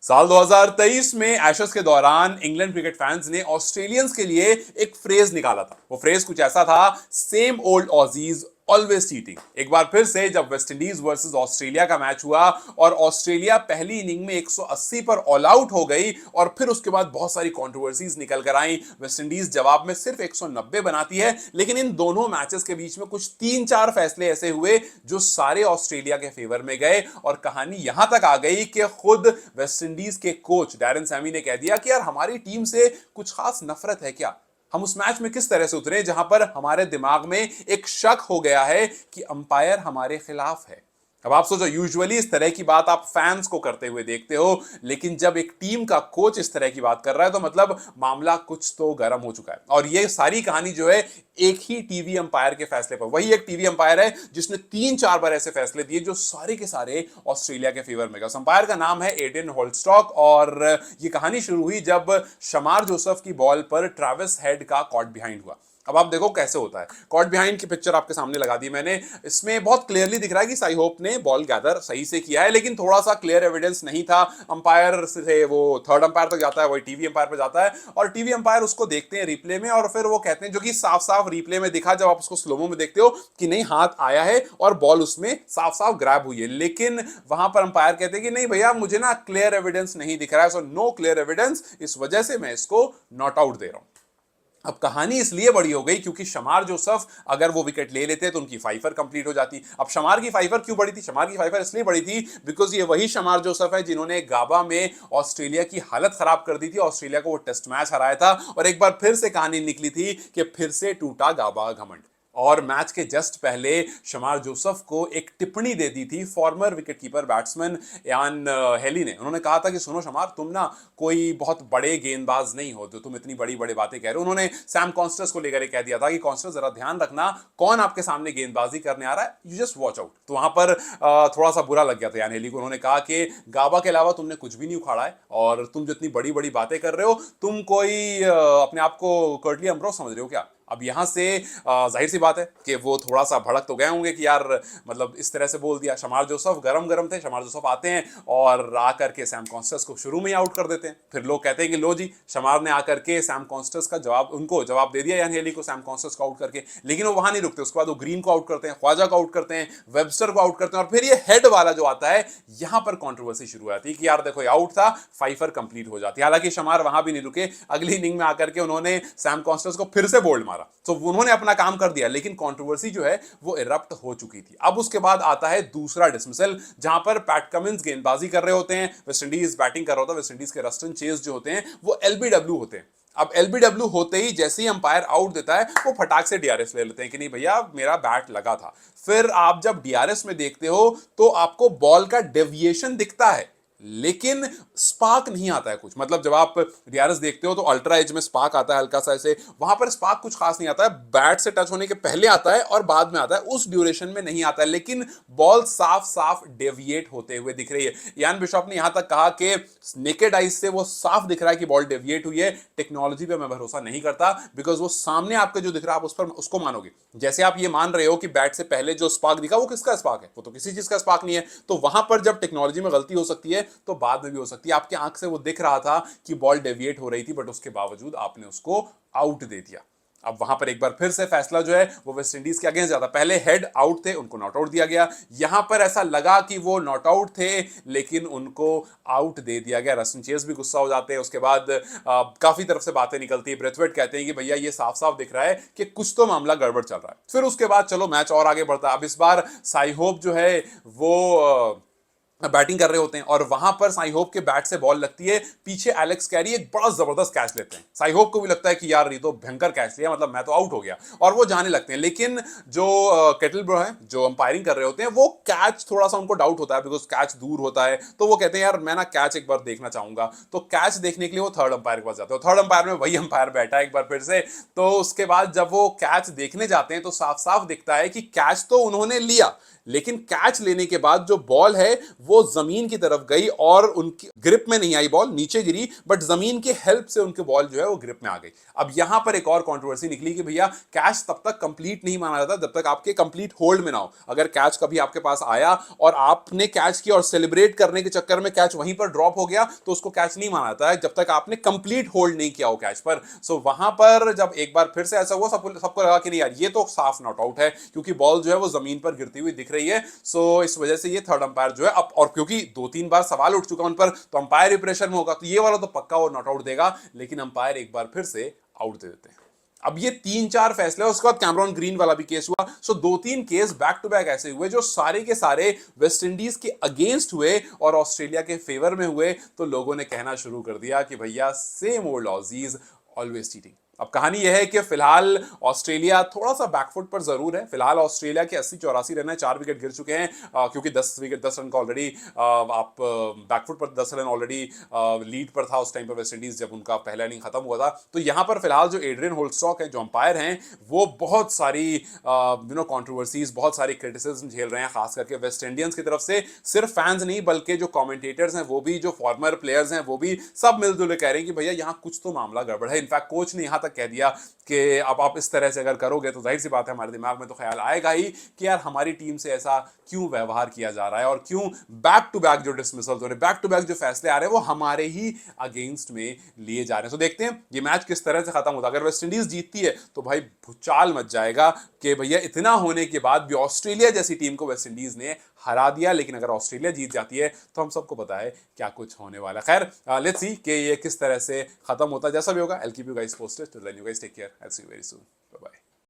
साल 2023 में एशेज के दौरान इंग्लैंड क्रिकेट फैंस ने ऑस्ट्रेलियंस के लिए एक फ्रेज निकाला था। वो फ्रेज कुछ ऐसा था, same old Aussies always cheating. एक बार फिर से जब वेस्ट इंडीज वर्सेस ऑस्ट्रेलिया का मैच हुआ और ऑस्ट्रेलिया पहली इनिंग में 180 पर ऑल आउट हो गई और फिर उसके बाद बहुत सारी कंट्रोवर्सीज निकल कर आई। वेस्ट इंडीज जवाब में सिर्फ 190 बनाती है, लेकिन इन दोनों मैचेस के बीच में कुछ 3-4 फैसले ऐसे हुए जो सारे ऑस्ट्रेलिया के फेवर में गए और कहानी यहां तक आ गई कि खुद वेस्ट इंडीज के कोच डैरेन सैमी ने कह दिया कि यार हमारी टीम से कुछ खास नफरत है क्या। हम उस मैच में किस तरह से उतरे जहां पर हमारे दिमाग में एक शक हो गया है कि अंपायर हमारे खिलाफ है। अब आप सोचो, यूजुअली इस तरह की बात आप फैंस को करते हुए देखते हो, लेकिन जब एक टीम का कोच इस तरह की बात कर रहा है तो मतलब मामला कुछ तो गर्म हो चुका है। और ये सारी कहानी जो है एक ही टीवी अंपायर के फैसले पर, वही एक टीवी अंपायर है जिसने 3-4 बार ऐसे फैसले दिए जो सारे के सारे ऑस्ट्रेलिया के फेवर में गए। उस अंपायर का नाम है एडन होल्स्टॉक और ये कहानी शुरू हुई जब शमार जोसेफ की बॉल पर ट्रेविस हेड का कॉट बिहाइंड हुआ। अब आप देखो कैसे होता है। कॉट बिहाइंड की पिक्चर आपके सामने लगा दी मैंने। इसमें बहुत क्लियरली दिख रहा है कि साई होप ने बॉल गैदर सही से किया है, लेकिन थोड़ा सा क्लियर एविडेंस नहीं था। अंपायर से वो थर्ड अंपायर तक जाता है, वही टीवी अंपायर पर जाता है और टीवी अंपायर उसको देखते हैं रिप्ले में और फिर वो कहते हैं, जो कि साफ साफ रिप्ले में दिखा जब आप उसको स्लोमो में देखते हो, कि नहीं हाथ आया है और बॉल उसमें साफ साफ ग्रैब हुई है। लेकिन वहां पर अंपायर कहते हैं कि नहीं भैया, मुझे ना क्लियर एविडेंस नहीं दिख रहा है, सो नो क्लियर एविडेंस, इस वजह से मैं इसको नॉट आउट दे रहा हूं। अब कहानी इसलिए बड़ी हो गई क्योंकि शमार जोसेफ अगर वो विकेट ले लेते तो उनकी फाइफर कंप्लीट हो जाती। अब शमार की फाइफर क्यों बड़ी थी? शमार की फाइफर इसलिए बड़ी थी बिकॉज ये वही शमार जोसेफ है जिन्होंने गाबा में ऑस्ट्रेलिया की हालत खराब कर दी थी। ऑस्ट्रेलिया को वो टेस्ट मैच हराया था और एक बार फिर से कहानी निकली थी कि फिर से टूटा गाबा घमंड। और मैच के जस्ट पहले शमार जोसेफ को एक टिप्पणी दे दी थी फॉर्मर विकेटकीपर बैट्समैन यान हेली ने। उन्होंने कहा था कि सुनो शमार, तुम ना कोई बहुत बड़े गेंदबाज नहीं हो तो तुम इतनी बड़ी बड़ी बातें कह रहे हो। उन्होंने सैम कॉन्स्टेंस को लेकर कह दिया था कि कॉन्स्टेंस जरा ध्यान रखना, कौन आपके सामने गेंदबाजी करने आ रहा है, यू जस्ट वॉच आउट। तो वहां पर थोड़ा सा बुरा लग गया था यान हेली को। उन्होंने कहा कि गाबा के अलावा तुमने कुछ भी नहीं उखाड़ा है और तुम जो इतनी बड़ी बड़ी बातें कर रहे हो, तुम कोई अपने आप को कर्टली अम्ब्रोस समझ रहे हो क्या? अब यहां से जाहिर सी बात है कि वो थोड़ा सा भड़क तो गए होंगे कि यार मतलब इस तरह से बोल दिया। शमार जोसेफ गरम गरम थे। शमार जोसेफ आते हैं और आकर के सैम कॉन्स्टेंस को शुरू में ही आउट कर देते हैं। फिर लोग कहते हैं कि लो जी, शमार ने आकर के सैम कॉन्स्टेंस का जवाब दे दिया यानी हेली को, सैम कॉन्स्टेंस को आउट करके। लेकिन वो वहां नहीं रुकते, उसके बाद वो ग्रीन को आउट करते हैं, ख्वाजा को आउट करते हैं, वेबस्टर को आउट करते हैं और फिर ये हेड वाला जो आता है, यहां पर कॉन्ट्रोवर्सी शुरू हो जाती है कि यार देखो ये आउट था, फाइफर कंप्लीट हो जाती है। हालांकि शमार वहां भी नहीं रुके, अगली इनिंग में आकर के उन्होंने सैम कॉन्स्टेंस को फिर से बोल्ड मारा। तो उन्होंने अपना काम कर दिया, लेकिन कंट्रोवर्सी जो है वो इरप्ट हो चुकी थी। अब उसके बाद आता है दूसरा डिसमिसल, जहां पर पैट कमिंस गेंदबाजी कर रहे होते हैं, वेस्ट इंडीज बैटिंग कर रहा होता है। वेस्ट इंडीज के रस्टन चेज जो होते हैं वो एलबीडब्ल्यू होते हैं। अब एलबीडब्ल्यू होते ही जैसे ही अंपायर आउट देता है वो फटाक से डीआरएस ले लेते हैं कि नहीं भैया मेरा बैट लगा था। फिर आप जब डीआरएस में देखते हो तो आपको बॉल का डेविएशन दिखता है, लेकिन स्पार्क नहीं आता है कुछ। मतलब जब आप डीआरएस देखते हो तो अल्ट्रा एज में स्पार्क आता है हल्का सा ऐसे, वहां पर स्पार्क कुछ खास नहीं आता है। बैट से टच होने के पहले आता है और बाद में आता है, उस ड्यूरेशन में नहीं आता है, लेकिन बॉल साफ साफ डेविएट होते हुए दिख रही है। यान बिशॉप ने यहां तक कहा कि नेकेड आइज से वो साफ दिख रहा है कि बॉल डेविएट हुई है। टेक्नोलॉजी पे मैं भरोसा नहीं करता बिकॉज वो सामने आपके जो दिख रहा है आप उस पर उसको मानोगे। जैसे आप ये मान रहे हो कि बैट से पहले जो स्पार्क दिखा वो किसका स्पार्क है, वो तो किसी चीज का स्पार्क नहीं है। तो वहां पर जब टेक्नोलॉजी में गलती हो सकती है तो बाद में भी हो सकती है। आपके आंख से वो दिख रहा था कि बॉल डेविएट हो रही थी, बट उसके बावजूद आपने उसको आउट दे दिया। अब वहां पर एक बार फिर से फैसला जो है वो वेस्ट इंडीज के अगेंस्ट जाता। पहले हेड आउट थे, उनको नॉट आउट दिया गया। यहां पर ऐसा लगा कि वो नॉट आउट थे, लेकिन उनको आउट दे दिया गया। रस्टन चेज भी गुस्सा हो जाते हैं। उसके बाद काफी तरफ से बातें निकलती है। ब्रेथवेट कहते हैं कि भैया ये साफ साफ दिख रहा है कि कुछ तो मामला गड़बड़ चल रहा है। फिर उसके बाद चलो मैच और आगे बढ़ता है। अब इस बार साई होप जो है वो बैटिंग कर रहे होते हैं और वहां पर साई होप के बैट से बॉल लगती है, पीछे एलेक्स कैरी एक बड़ा जबरदस्त कैच लेते हैं। साई होप को भी लगता है कि यार ये तो भयंकर कैच लिया, मतलब मैं तो आउट हो गया, और वो जाने लगते हैं। लेकिन जो केटल ब्रो है जो अंपायरिंग कर रहे होते हैं, वो कैच थोड़ा सा उनको डाउट होता है बिकॉज कैच दूर होता है। तो वो कहते हैं यार मैं ना कैच एक बार देखना चाहूंगा। तो कैच देखने के लिए वो थर्ड अंपायर के पास जाते हैं। थर्ड अंपायर में वही अंपायर बैठा है एक बार फिर से। तो उसके बाद जब वो कैच देखने जाते हैं तो साफ साफ दिखता है कि कैच तो उन्होंने लिया, लेकिन कैच लेने के बाद जो बॉल है वो जमीन की तरफ गई और उनकी ग्रिप में नहीं आई बॉल, नीचे गिरी, बट जमीन की हेल्प से उनके बॉल जो है वो ग्रिप में आ गई। अब यहां पर एक और कंट्रोवर्सी निकली कि भैया कैच तब तक कंप्लीट नहीं माना जाता जब तक आपके कंप्लीट होल्ड में ना हो। अगर कैच कभी आपके पास आया और आपने कैच किया और सेलिब्रेट करने के चक्कर में कैच वहीं पर ड्रॉप हो गया तो उसको कैच नहीं माना जाता है जब तक आपने कंप्लीट होल्ड नहीं किया हो कैच पर। सो वहां पर जब एक बार फिर से ऐसा हुआ, सबको लगा कि नहीं यार ये तो साफ नॉट आउट है क्योंकि बॉल जो है वो जमीन पर गिरती हुई दिख रही है। सो इस वजह से ये थर्ड अंपायर जो है अब, और क्योंकि 2-3 बार सवाल उठ चुका उन पर, तो अंपायर भी प्रेशर में होगा, तो ये वाला तो पक्का वो नॉट आउट देगा, लेकिन अंपायर एक बार फिर से आउट दे देते हैं। अब ये 3-4 फैसले, उसके बाद कैमरॉन ग्रीन वाला भी केस हुआ। सो 2-3 केस बैक टू बैक ऐसे हुए जो सारे के सारे वेस्ट इंडीज के अगेंस्ट हुए और ऑस्ट्रेलिया के फेवर में हुए। तो लोगों ने कहना शुरू कर दिया कि भैया same old Aussies always cheating. अब कहानी यह है कि फिलहाल ऑस्ट्रेलिया थोड़ा सा बैकफुट पर जरूर है। फिलहाल ऑस्ट्रेलिया के 80-84 रन है, 4 विकेट गिर चुके हैं क्योंकि 10 रन का ऑलरेडी आप बैकफुट पर 10 रन ऑलरेडी लीड पर था उस टाइम पर वेस्ट इंडीज जब उनका पहला इनिंग खत्म हुआ था। तो यहां पर फिलहाल जो एड्रियन होल्स्टॉक है जो अंपायर हैं वो बहुत सारी कंट्रोवर्सीज, बहुत सारी क्रिटिसिज्म झेल रहे हैं, खास करके वेस्ट इंडियंस की तरफ से। सिर्फ फैंस नहीं बल्कि जो कमेंटेटर्स हैं वो भी, जो फॉर्मर प्लेयर्स हैं वो भी, सब मिलजुल कह रहे हैं कि भैया यहाँ कुछ तो मामला गड़बड़ है। इनफैक्ट कोच ने यहां तक कह दिया कि अब आप इस तरह से अगर करोगे तो जाहिर सी बात है हमारे दिमाग में तो ख्याल आएगा ही कि यार हमारी टीम से ऐसा क्यों व्यवहार किया जा रहा है और क्यों बैक टू बैक जो डिसमिसल्स हो रहे हैं, बैक टू बैक जो फैसले आ रहे हैं वो हमारे ही अगेंस्ट में लिए जा रहे हैं। तो देखते हैं ये मैच किस तरह से खत्म होता है। अगर वेस्ट इंडीज जीतती है तो भाई भूचाल मच जाएगा कि भैया इतना होने के बाद भी ऑस्ट्रेलिया जैसी टीम को वेस्ट इंडीज ने हरा दिया। लेकिन अगर ऑस्ट्रेलिया जीत जाती है तो हम सबको पता है क्या कुछ होने वाला है। खैर लेट्स सी कि ये किस तरह से खत्म होता है। जैसा भी होगा I will keep you guys posted. Till then you guys take care, I will see you very soon, bye bye.